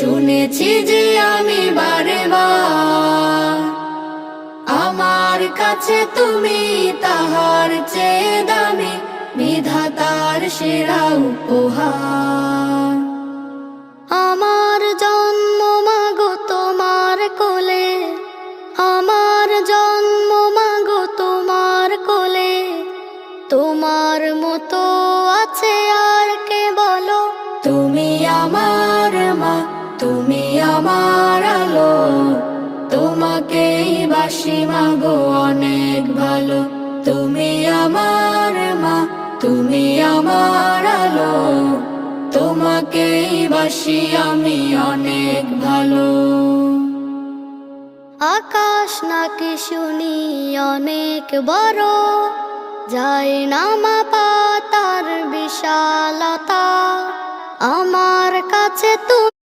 শুনেছি যে আমি বারে বার, আমার কাছে তুমি তাহার চেয়ে দামি, বিধাতার সেরা উপহার। আমার জন্ম মাগো তোমার কোলে, আমার জন্ম মাগো তোমার কোলে, তোমার মতো আছে আর কে বলো? তুমি আমার মা, তুমি আমার আলো, তোমাকেই বাসি মাগো অনেক ভালো। তুমি আমার মা, তুমি আমার আলো, তোমাকেই বাসি আমি অনেক ভালো। আকাশ নাকি শুনি অনেক বড়, যায় না মাপা তার বিশালতা, আমার কাছে তুমি